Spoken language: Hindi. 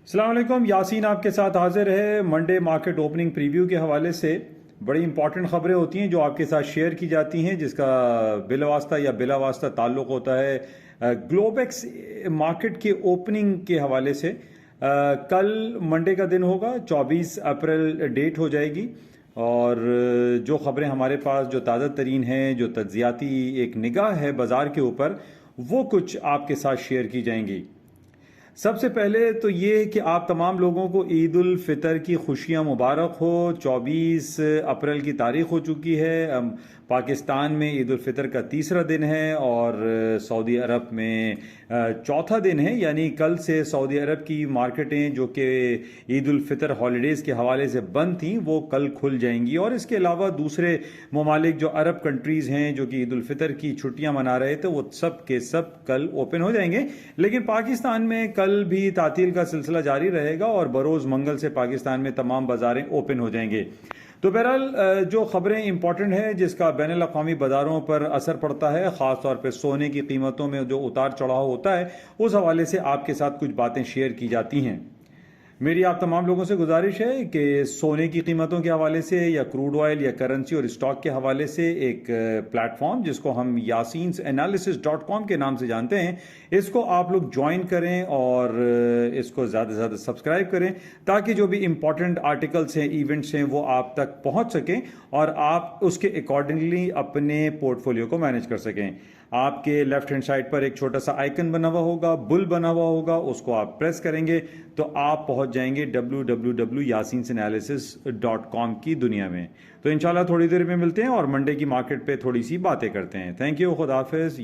अस्सलाम वालेकुम, यासीन आपके साथ हाजिर है। मंडे मार्केट ओपनिंग प्रीव्यू के हवाले से बड़ी इंपॉर्टेंट खबरें होती हैं जो आपके साथ शेयर की जाती हैं, जिसका बिलवास्ता या बिलावास्ता ताल्लुक होता है ग्लोबेक्स मार्केट के ओपनिंग के हवाले से। कल मंडे का दिन होगा, 24 अप्रैल डेट हो जाएगी। और जो खबरें हमारे पास जो ताज़ा तरीन हैं, जो तज्जियाती एक निगाह है बाज़ार के ऊपर, वो कुछ आपके साथ शेयर की जाएंगी। सबसे पहले तो ये है कि आप तमाम लोगों को ईद उल फितर की खुशियां मुबारक हो। 24 अप्रैल की तारीख हो चुकी है। पाकिस्तान में ईद उल फितर का तीसरा दिन है और सऊदी अरब में चौथा दिन है। यानी कल से सऊदी अरब की मार्केटें जो कि ईद उल फितर हॉलीडेज़ के हवाले से बंद थीं, वो कल खुल जाएंगी। और इसके अलावा दूसरे ममालिक जो अरब कंट्रीज़ हैं जो कि ईद उल फितर की छुट्टियां मना रहे थे, वो सब के सब कल ओपन हो जाएंगे। लेकिन पाकिस्तान में कल भी तातील का सिलसिला जारी रहेगा और बरोज़ मंगल से पाकिस्तान में तमाम बाज़ारें ओपन हो जाएंगे। तो बहरहाल जो खबरें इंपॉर्टेंट है जिसका बैनुल अक़वामी बाज़ारों पर असर पड़ता है, ख़ास तौर पर सोने की कीमतों में जो उतार चढ़ाव होता है, उस हवाले से आपके साथ कुछ बातें शेयर की जाती हैं। मेरी आप तमाम लोगों से गुजारिश है कि सोने की कीमतों के हवाले से या क्रूड ऑयल या करेंसी और स्टॉक के हवाले से एक प्लेटफॉर्म जिसको हम yaseensanalysis.com के नाम से जानते हैं, इसको आप लोग ज्वाइन करें और इसको ज़्यादा से ज़्यादा सब्सक्राइब करें, ताकि जो भी इंपॉर्टेंट आर्टिकल्स हैं, इवेंट्स हैं, वो आप तक पहुंच सकें और आप उसके अकॉर्डिंगली अपने पोर्टफोलियो को मैनेज कर सकें। आपके लेफ्ट हैंड साइड पर एक छोटा सा आइकन बना हुआ होगा, बुल बना हुआ होगा, उसको आप प्रेस करेंगे तो आप पहुंच जाएंगे www.yaseensanalysis.com की दुनिया में। तो इंशाल्लाह थोड़ी देर में मिलते हैं और मंडे की मार्केट पे थोड़ी सी बातें करते हैं। थैंक यू, खुदा हाफिज।